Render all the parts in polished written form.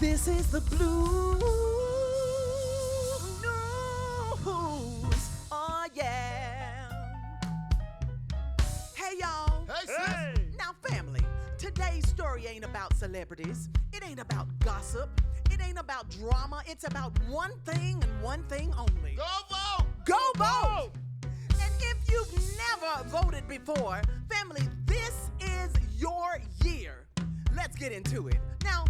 This is the Blue News. Oh, yeah. Hey, y'all. Hey, sis. Hey! Now, family, today's story ain't about celebrities. It ain't about gossip. It ain't about drama. It's about one thing and one thing only. Go vote! Go vote! And if you've never voted before, family, this is your year. Let's get into it. Now,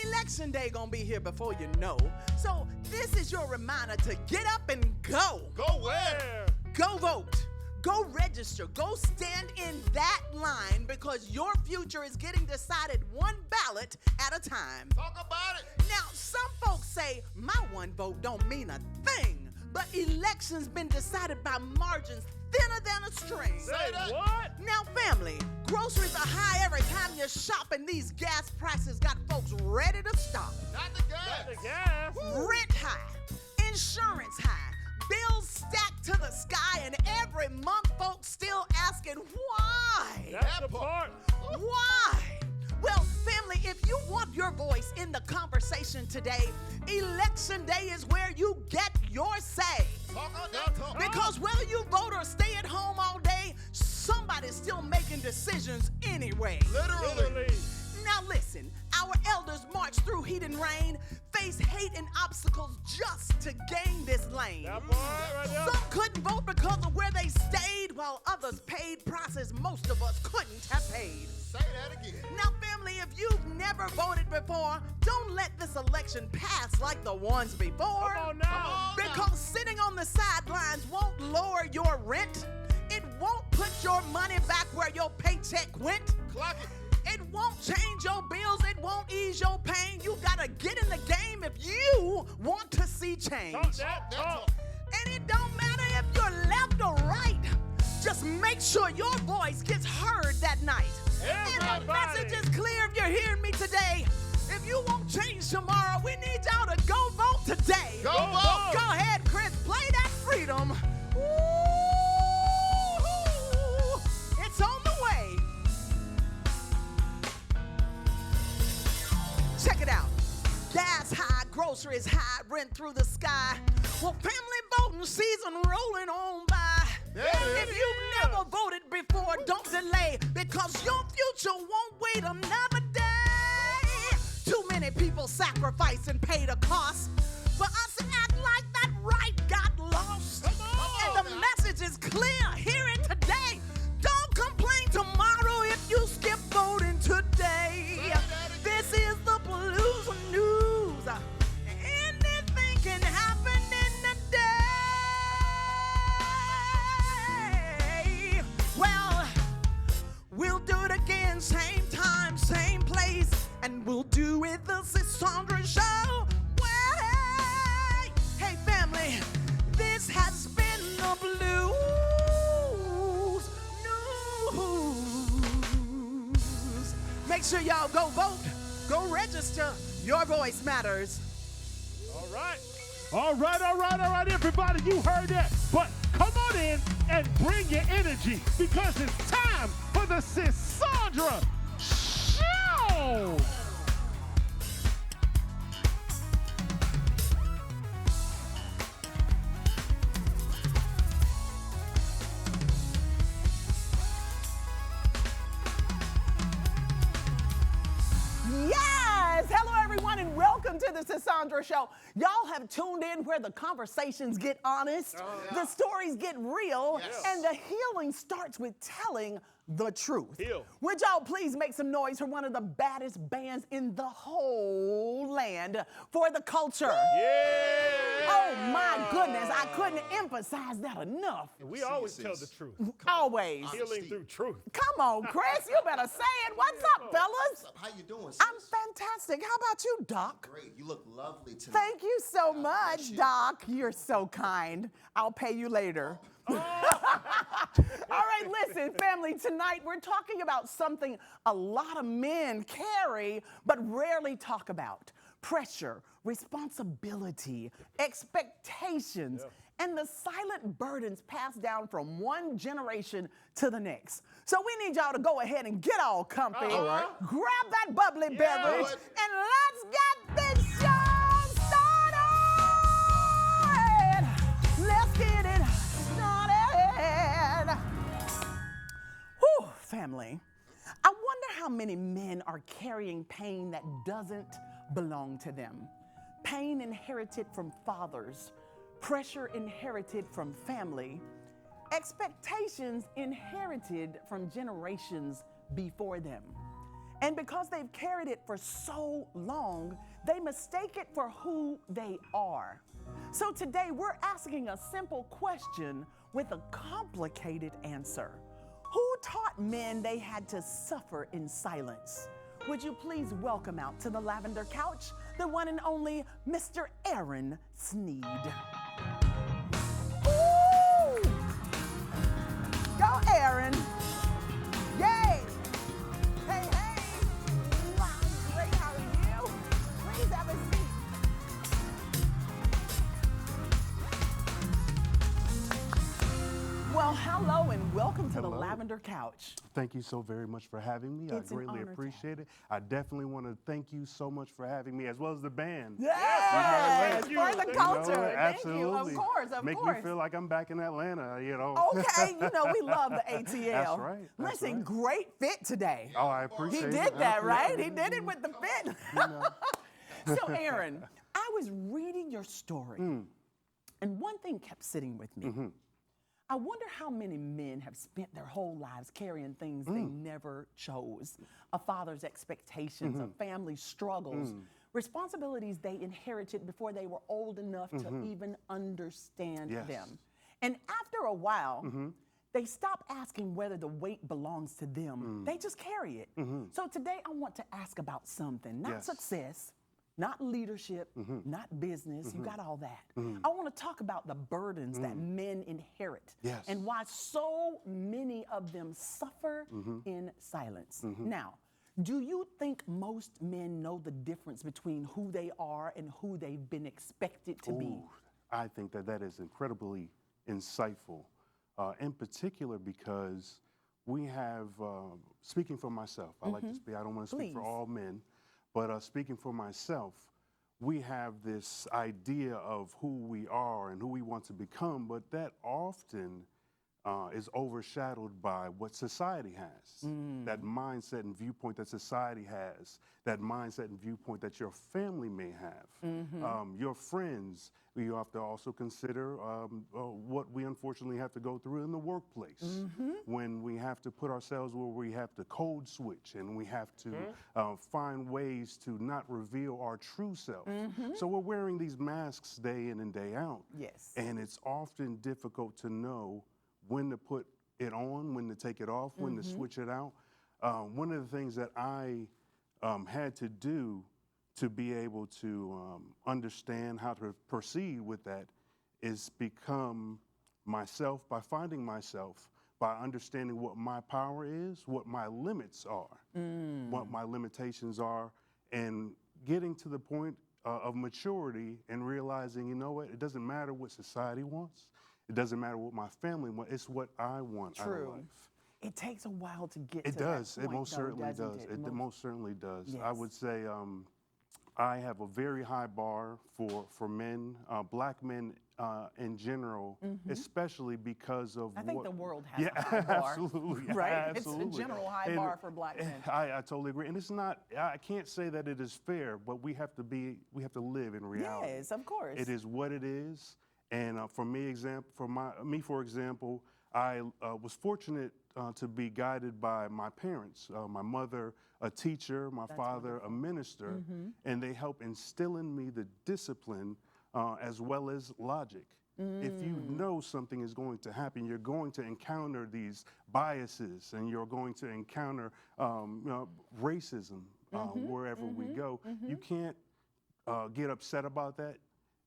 Election Day gonna be here before you know. So this is your reminder to get up and go. Go where? Go vote. Go register. Go stand in that line because your future is getting decided one ballot at a time. Talk about it. Now, some folks say my one vote don't mean a thing, but elections been decided by margins thinner than a string. Say that. What? Now, family, groceries are high every time you shop, and these gas prices got folks ready to stop. Not the gas. Not the gas. Rent high, insurance high, bills stacked to the sky, and every month folks still asking why? That's the part. Why? Well, family, if you want your voice in the conversation today, Election Day is where you get your say. Talk on that. Talk. Because whether you vote or stay at home all day, somebody's still making decisions anyway. Literally. Now listen, our elders marched through heat and rain, faced hate and obstacles just to gain this lane. That part right there. Some couldn't vote because of where they stayed, while others paid prices most of us couldn't have paid. Say that again. Now, family, if you've never voted before, don't let this election pass like the ones before. Come on now. Because sitting on the sidelines won't lower your rent. It won't put your money back where your paycheck went. Clock it. It won't change your bills. It won't ease your pain. You gotta get in the game if you want to see change. Talk that talk. And it don't matter if you're left or right. Just make sure your voice gets heard that night. And the Everybody. message is clear if you're hearing me today. If you want change tomorrow, we need y'all to go vote today. Go vote. Go ahead, Chris. Play that freedom. Ooh, it's on the way. Check it out. Gas high, groceries high, rent through the sky. Well, family voting season rolling on by. Yeah. If you've never voted before, don't delay, because your future won't wait another day. Too many people sacrifice and pay the cost for us to act like that right got lost. Come on And the now. message is clear. Hear it today. Don't complain tomorrow if you skip voting today. This is the Blues News. Anything can happen in a day. Well, we'll do it again, same time, same place, and we'll do it the Sisaundra Show. Way. Hey, family, this has been the Blues News. Make sure y'all go vote, go register. Your voice matters. All right. All right, everybody. You heard that. But come on in and bring your energy because it's time for the Sisaundra Show. Yes! Hello, everyone, and welcome to the Sisaundra Show. Y'all have tuned in where the conversations get honest, the stories get real, Yes. and the healing starts with telling the truth. Heal. Would y'all please make some noise for one of the baddest bands in the whole land for the culture? Yeah. Oh, my goodness. I couldn't emphasize that enough. We always tell the truth. Always. Healing through truth. Come on, Chris. You better say it. What's up, fellas? How you doing, sis? I'm fantastic. How about you, Doc? Great. You look lovely tonight. Thank you so God much, bless you. Doc. You're so kind. I'll pay you later. All right, listen, family, tonight we're talking about something a lot of men carry but rarely talk about. Pressure, responsibility, expectations, and the silent burdens passed down from one generation to the next. So we need y'all to go ahead and get all comfy, All right. grab that bubbly beverage, Lord. and let's get this are carrying pain that doesn't belong to them. Pain inherited from fathers, pressure inherited from family, expectations inherited from generations before them. And because they've carried it for so long, they mistake it for who they are. So today we're asking a simple question with a complicated answer. Who taught men they had to suffer in silence? Would you please welcome out to the lavender couch the one and only Mr. Aaron Sneed. Ooh! Go, Aaron. Yay! Hey, hey! Wow, great, how are you? Please have a seat. Well, hello and welcome to the Lavender Couch. Thank you so very much for having me. It's I an greatly honor to appreciate it. I definitely want to thank you so much for having me, as well as the band. Yes, Thank you. for the Thank you. culture. Thank Absolutely. you, of course, of Make course. me feel like I'm back in Atlanta, you know. Okay, you know, we love the ATL. That's right, that's Listen, right. great fit today. Oh, I He appreciate it. did that, right? He Absolutely. did it with the fit. So, Aaron, I was reading your story, and one thing kept sitting with me. I wonder how many men have spent their whole lives carrying things they never chose. A father's expectations, a family's struggles, responsibilities they inherited before they were old enough to even understand Yes. them. And after a while, they stop asking whether the weight belongs to them. They just carry it. So today I want to ask about something, not Yes. success, not leadership, not business, you got all that. I want to talk about the burdens that men inherit Yes. and why so many of them suffer in silence. Now, do you think most men know the difference between who they are and who they've been expected to be? Ooh, I think that that is incredibly insightful, in particular because we have, speaking for myself, I like to speak, I don't want to speak for Please. all men, but speaking for myself, we have this idea of who we are and who we want to become, but that often is overshadowed by what society has. That mindset and viewpoint that society has, that mindset and viewpoint that your family may have, your friends. You have to also consider what we unfortunately have to go through in the workplace when we have to put ourselves where we have to code switch and we have to find ways to not reveal our true self. So we're wearing these masks day in and day out. Yes. And it's often difficult to know when to put it on, when to take it off, when to switch it out. One of the things that I had to do to be able to understand how to proceed with that is become myself by finding myself, by understanding what my power is, what my limits are, what my limitations are, and getting to the point of maturity and realizing, you know what, it doesn't matter what society wants. It doesn't matter what my family wants. It's what I want out of life. It takes a while to get It to does. that It point, most though, certainly doesn't does. it? It most certainly does. I Yes. would say I have a very high bar for men, black men in general, especially because of I think what the world has yeah, a high bar. absolutely, Right? absolutely. It's a general high And bar for black men. I totally agree, and it's not. I can't say that it is fair, but we have to live in reality. Yes, of course. It is what it is, and for for example, I was fortunate to be guided by my parents. My mother, a teacher, my father, a minister, and they help instill in me the discipline as well as logic. If you know something is going to happen, you're going to encounter these biases, and you're going to encounter racism wherever we go. You can't get upset about that.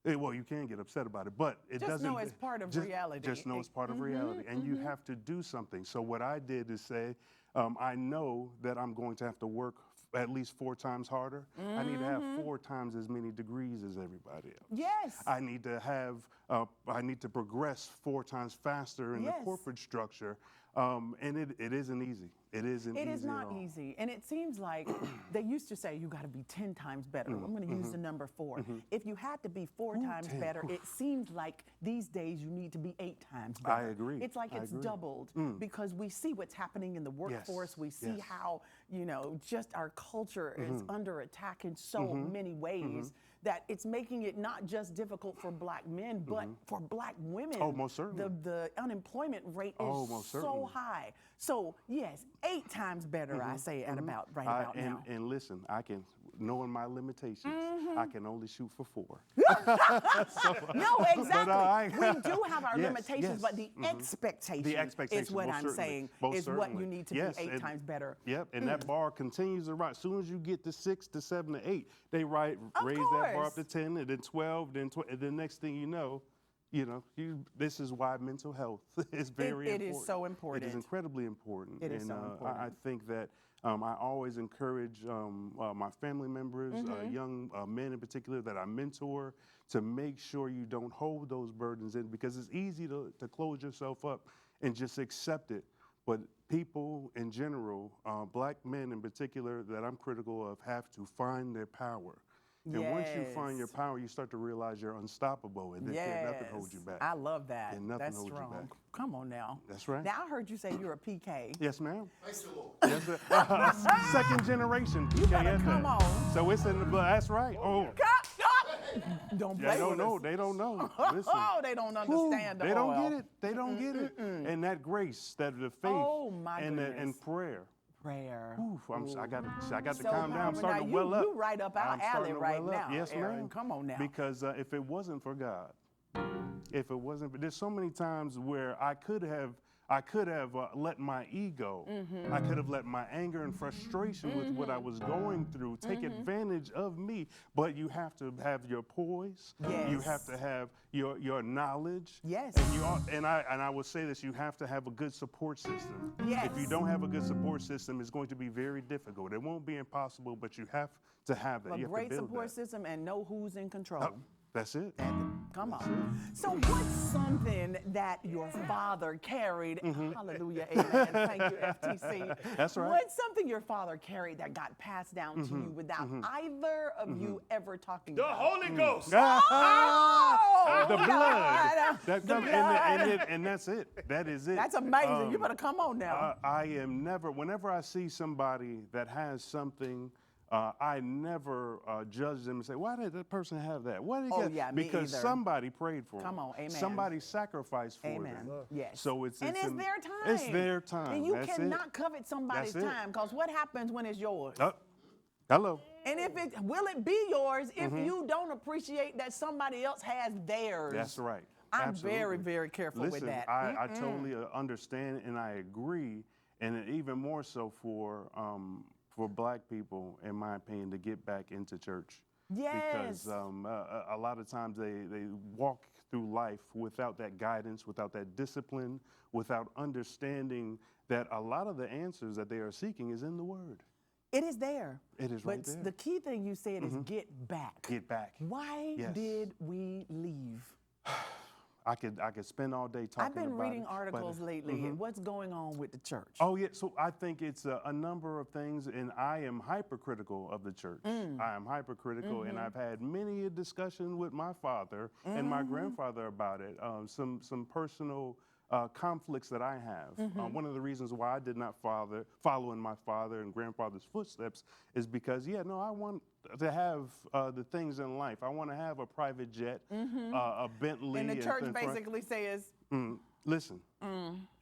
Well, you can get upset about it, but it Just doesn't. know it's part of reality. Just know it's part of reality, and you have to do something. So what I did is say, I know that I'm going to have to work at least 4 times harder. I need to have 4 times as many degrees as everybody else. Yes. I need to have I need to progress 4 times faster in the Yes. corporate structure. And it isn't easy. It isn't It easy is at not all. easy. And it seems like they used to say you got to be 10 times better. Mm-hmm. I'm going to use the number 4. If you had to be 4 times 10. better, it seems like these days you need to be 8 times better. I agree. It's like I it's agree. doubled because we see what's happening in the workforce. We see Yes. how, just our culture is under attack in so many ways that it's making it not just difficult for black men, but for black women. Oh, most certainly. The unemployment rate Oh, is most so certainly. high. So yes, 8 times better, I say at about about now. And listen, knowing my limitations, I can only shoot for 4. No, exactly. I- we do have our Yes, limitations, yes. but the expectation, The expectation, is what most I'm certainly. saying Most is what you certainly. need to Yes, be 8 and- times better. Yep, and that bar continues to rise. As soon as you get to 6 to 7 to 8, they raise that bar course. up to 10, and then 12, and the next thing you know, this is why mental health is very It important. is so It important. is incredibly important. It is and, so important. I think that I always encourage my family members, young men in particular that I mentor, to make sure you don't hold those burdens in, because it's easy to close yourself up and just accept it. But people in general, black men in particular that I'm critical of, have to find their power. And once you find your Yes. power, you start to realize you're unstoppable, and then can't nothing hold you back. I love that. And nothing That's holds you strong. back. Come on now. That's right. Now I heard you say you're a PK. Yes, ma'am. Praise the Lord. Yes, sir. Second generation. You better come on. So it's in the blood. That's right. Oh, Don't they play don't with know. us. They don't know. Listen. Oh, they don't understand the They don't oil. get it. They don't get it. And that grace, that the faith, Oh, my and goodness. prayer. Prayer. Oof, I got to So calm down. I'm powerful. starting Now, to well up. you right up our I'm starting alley to right well up. now, Yes, Aaron. ma'am. Come on now. Because if it wasn't for God, there's so many times where I could have let my ego, I could have let my anger and frustration with what I was going through take advantage of me. But you have to have your poise. You have Yes. to have your knowledge. Yes. And I will say this: you have to have a good support system. Yes. If you don't have a good support system, it's going to be very difficult. It won't be impossible, but you have to have that. A You have great to build support that. system and know who's in control. That's it. Come on. So what's something that your father carried? Hallelujah, amen. Thank you, FTC. That's right. What's something your father carried that got passed down to you without either of you ever talking The about Holy Ghost. Oh, The blood. God. That The comes- blood. and that's it. That is it. That's amazing. You better come on now. I am never, whenever I see somebody that has something, I never judge them and say, why did that person have that? What did Oh, he get? yeah, me Because either. somebody prayed for them. Come on, amen. Somebody sacrificed for Amen. them. Yes. So it's and it's their time. It's their time. And you That's cannot it. covet somebody's That's it. time, because what happens when it's yours? Hello. And will it be yours if you don't appreciate that somebody else has theirs? That's right. I'm Absolutely. very, very careful Listen, with that. I totally understand and I agree, and even more so for black people, in my opinion, to get back into church. Yes. Because a lot of times they walk through life without that guidance, without that discipline, without understanding that a lot of the answers that they are seeking is in the Word. It is there. It is but right there. the key thing you said is get back. Get back. Why Yes. did we leave? I could spend all day talking I've been about reading it, but- articles lately. What's going on with the church? Oh, yeah. So I think it's a number of things, and I am hypercritical of the church. I am hypercritical, and I've had many a discussion with my father and my grandfather about it. Some personal conflicts that I have. One of the reasons why I did not follow in my father and grandfather's footsteps is because, I want to have the things in life. I want to have a private jet, a Bentley. and the church and basically says, listen,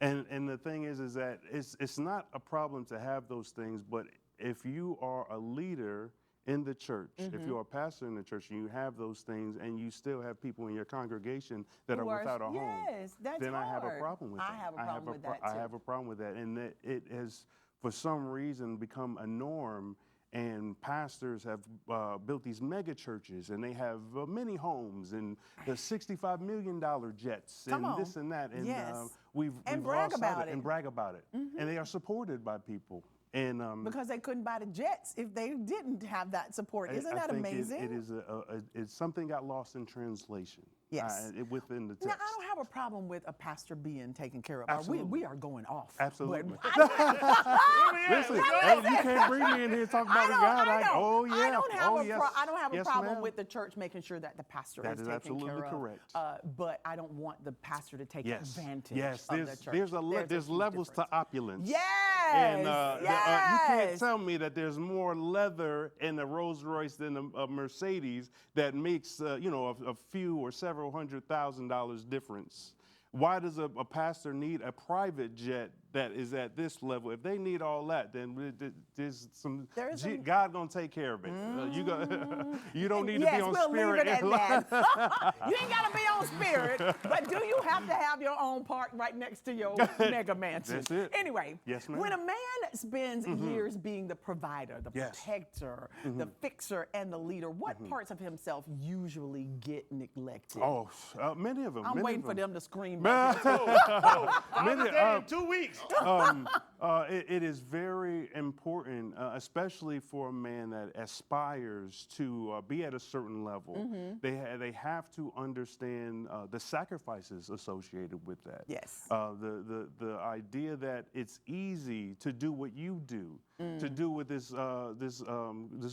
and the thing is that it's not a problem to have those things, but if you are a leader in the church, if you're a pastor in the church and you have those things and you still have people in your congregation that are without a home, yes, that's then I have a hard. problem with I that. have a problem with that, I too. have a problem with that, and that it has, for some reason, become a norm. And pastors have built these mega churches, and they have many homes and the $65 million jets Come and on. this and that. And Yes. we've brag lost sight of about it. and brag about it. And they are supported by people. And because they couldn't buy the jets if they didn't have that support. Isn't I that think amazing? it's something got lost in translation. Yes. Within the text. Now, I don't have a problem with a pastor being taken care of. Absolutely. We are going off. Absolutely. Listen, You can't bring me in here talking about God. Oh yeah. I don't have I don't have a Yes, problem ma'am. with the church making sure that the pastor That is is taken absolutely care correct. of. But I don't want the pastor to take advantage Yes, of the church. there's levels to opulence. Yes. And yes. you can't tell me that there's more leather in a Rolls Royce than a Mercedes that makes a few or several $100,000 difference. Why does a pastor need a private jet that is at this level? If they need all that, then there's some God gonna take care of it. You don't need to be on we'll Spirit. Leave it at that. You ain't gotta be on Spirit, but do you have to have your own park right next to your mega mansion? That's it. Anyway, Yes, ma'am. when a man spends years being the provider, the protector, the fixer, and the leader, what parts of himself usually get neglected? Oh, many of them. I'm many waiting of for them. them to scream. Many, in 2 weeks. it is very important, especially for a man that aspires to be at a certain level. They have to understand the sacrifices associated with that. Yes. The idea that it's easy to do what you do, to do what this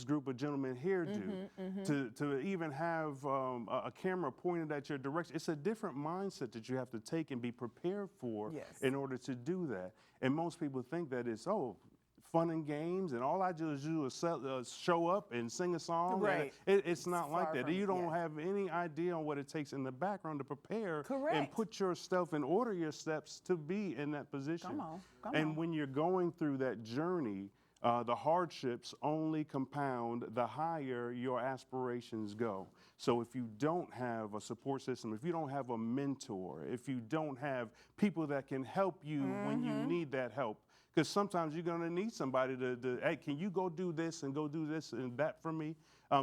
group of gentlemen here do, to even have a camera pointed at your direction. It's a different mindset that you have to take and be prepared for in order to do that. And most people think that it's fun and games, and all I do is show up and sing a song. Right. It's not like that. from- You don't have any idea on what it takes in the background to prepare and Correct. put yourself and order your steps to be in that position. Come and on. when you're going through that journey, the hardships only compound the higher your aspirations go. So if you don't have a support system, if you don't have a mentor, if you don't have people that can help you when you need that help, because sometimes you're going to need somebody hey, can you go do this and go do this and that for me?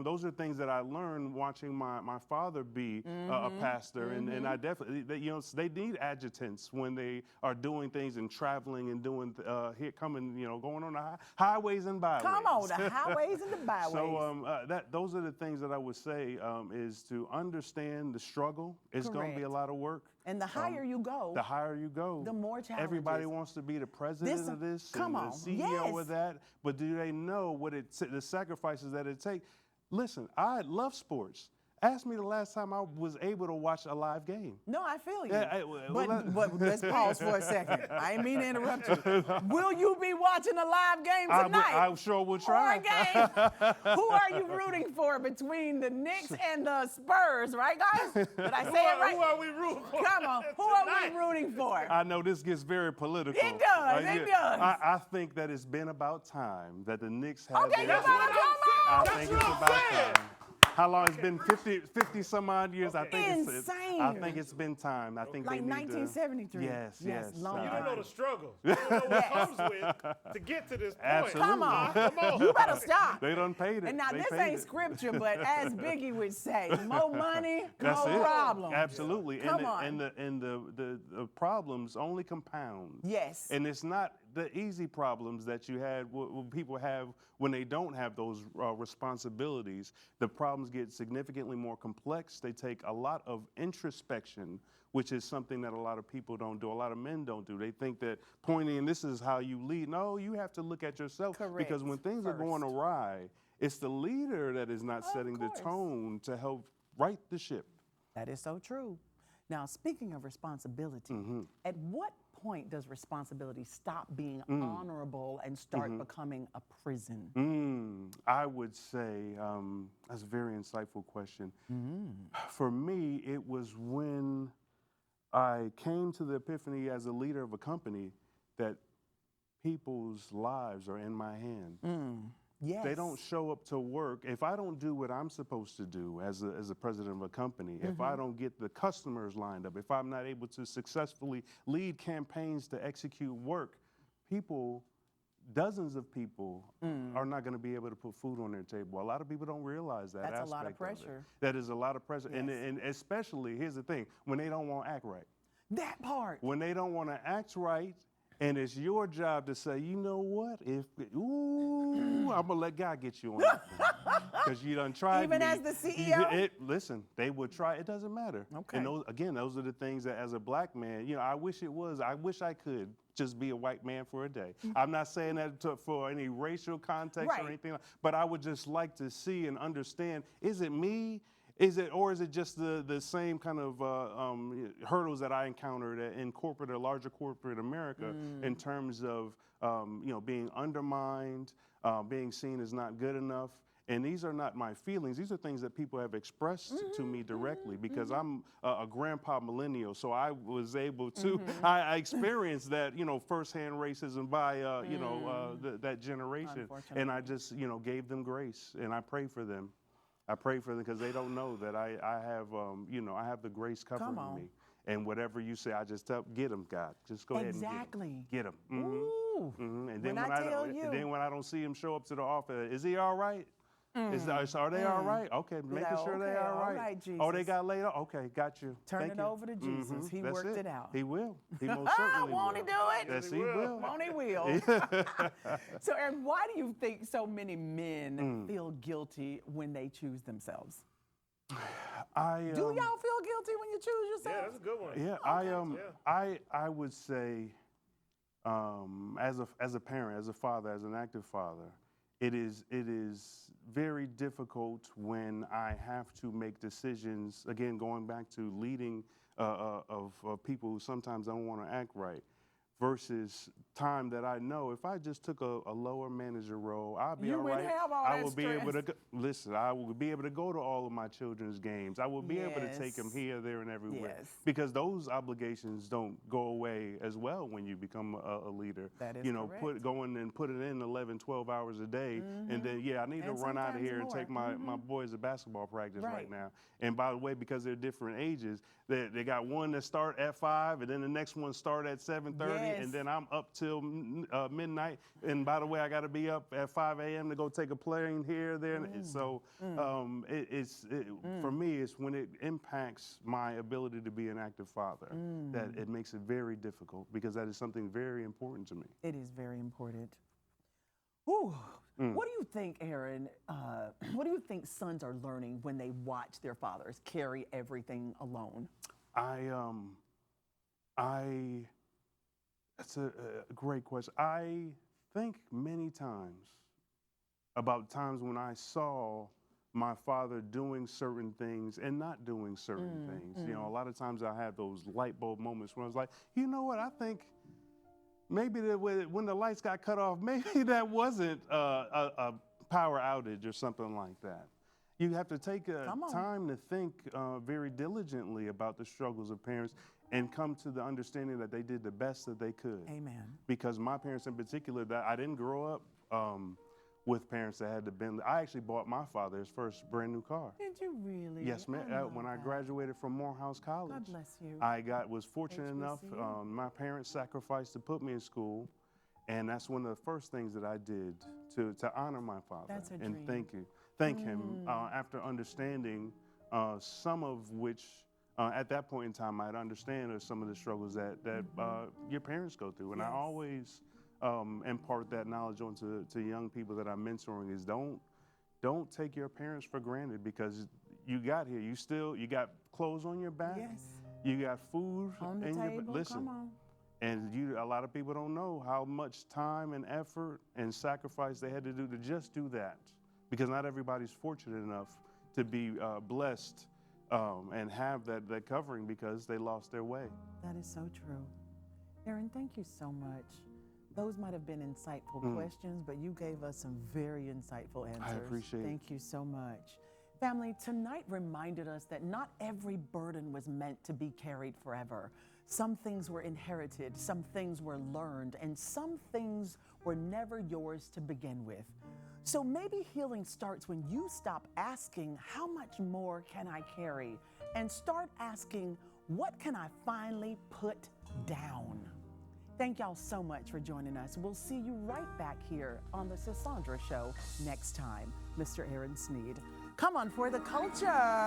Those are things that I learned watching my father be a pastor, and I definitely, they need adjutants when they are doing things and traveling and doing going on the highways and byways. Come on, the highways and the byways. So those are the things that I would say is to understand the struggle. It's going to be a lot of work. And the higher you go, the more challenges. Everybody wants to be the president of this and the CEO of that, but do they know what the sacrifices that it takes? Listen, I love sports. Ask me the last time I was able to watch a live game. No, I feel you. Yeah, but let's pause for a second. I ain't mean to interrupt you. Will you be watching a live game tonight? I sure will try. Or a game? Who are you rooting for between the Knicks and the Spurs, right, guys? Did I say it right? Who are we rooting for? Come on. Who are we rooting for? I know this gets very political. It does. It does. I think that it's been about time that the Knicks have. Okay, you better come I on. think it's about time. How long? It's been 50 some odd years. I think Insane. I think it's been time. I think Like they need 1973. Yes. long You time. don't know the struggle. You don't know what comes with to get to this point. Absolutely. Come on. Come on. You better stop. They done paid it. And now They this paid ain't it. scripture, but as Biggie would say, more money, That's more it. problems. Absolutely. Come on. And the problems only compound. Yes. And it's not the easy problems that you had, what people have when they don't have those responsibilities. The problems get significantly more complex. They take a lot of introspection, which is something that a lot of people don't do. A lot of men don't do. They think that pointing, this is how you lead. No, you have to look at yourself. Correct. Because when things are going awry, it's the leader that is not setting the tone to help right the ship. That is so true. Now, speaking of responsibility, at what point does responsibility stop being honorable and start becoming a prison? I would say, that's a very insightful question. For me, it was when I came to the epiphany as a leader of a company that people's lives are in my hand. Yes. They don't show up to work. If I don't do what I'm supposed to do as a president of a company, if I don't get the customers lined up, if I'm not able to successfully lead campaigns to execute work, dozens of people are not going to be able to put food on their table. A lot of people don't realize that That's aspect a lot of it. pressure. That is a lot of pressure. Yes. And especially, here's the thing, when they don't want to act right. That part. When they don't want to act right, And it's your job to say, you know what? I'm gonna let God get you on that because you done tried Even me. as the CEO? Listen, they would try. It doesn't matter. Okay. And those are the things that, as a black man, I wish it was. I wish I could just be a white man for a day. I'm not saying that for any racial context Right. or anything, but I would just like to see and understand: is it me? Or is it just the same kind of hurdles that I encountered in larger corporate America in terms of being undermined, being seen as not good enough? And these are not my feelings. These are things that people have expressed to me directly because I'm a grandpa millennial. So I was able to, I experienced that, firsthand racism by, that generation. And I just, gave them grace and I pray for them. I pray for them because they don't know that I have, I have the grace covering me. And whatever you say, I just get them, God. Just go ahead and get them. Ooh. And When then when I don't see him show up to the office, is he all right? Are they all right? Okay, making sure they are all right. Jesus. Oh, they got laid off? Okay, got you. Turn Thank it you. over to Jesus. He That's worked it out. He will. He most certainly will. Won't he do it? Yes, he will. Won't he will? So, Aaron, why do you think so many men feel guilty when they choose themselves? Do y'all feel guilty when you choose yourself? Yeah, that's a good one. Yeah, I would say, as a parent, as a father, as an active father, it is very difficult when I have to make decisions. Again, going back to leading of people who sometimes don't want to act right, versus time that I know if I just took a lower manager role, I'll be all right. I will be able to listen. I will be able to go to all of my children's games. I will be able to take them here, there, and everywhere. Yes. Because those obligations don't go away as well when you become a leader. That is correct. Go in and put it in 11, 12 hours a day, and then I need to run out of here and take my boys to basketball practice right now. And by the way, because they're different ages, they got one that start at 5, and then the next one start at 7:30. And then I'm up till midnight. And by the way, I got to be up at 5 a.m. to go take a plane here, there. So for me, it's when it impacts my ability to be an active father that it makes it very difficult because that is something very important to me. It is very important. Ooh. What do you think, Aaron, what do you think sons are learning when they watch their fathers carry everything alone? That's a great question. I think many times about times when I saw my father doing certain things and not doing certain things. A lot of times I had those light bulb moments when I was like, you know what, I think maybe when the lights got cut off, maybe that wasn't a power outage or something like that. You have to take time to think very diligently about the struggles of parents and come to the understanding that they did the best that they could. Amen. Because my parents in particular, that I didn't grow up with parents that had to bend. I actually bought my father his first brand new car. Did you really? Yes, ma'am. When I graduated from Morehouse College. God bless you. I was fortunate enough, my parents sacrificed to put me in school, and that's one of the first things that I did to honor my father. That's a and dream. thank him after understanding some of which at that point in time I'd understand some of the struggles that your parents go through. And I always impart that knowledge onto young people that I'm mentoring is don't take your parents for granted because you got here. You got clothes on your back. Yes. You got food on the in table. your back. Listen. Come on. And a lot of people don't know how much time and effort and sacrifice they had to do to just do that. Because not everybody's fortunate enough to be blessed and have that covering because they lost their way. That is so true. Aaron, thank you so much. Those might have been insightful questions, but you gave us some very insightful answers. I appreciate it. Thank you so much. Family, tonight reminded us that not every burden was meant to be carried forever. Some things were inherited, some things were learned, and some things were never yours to begin with. So maybe healing starts when you stop asking, how much more can I carry? And start asking, what can I finally put down? Thank y'all so much for joining us. We'll see you right back here on the Sisaundra Show next time. Mr. Aaron Sneed. Come on for the culture.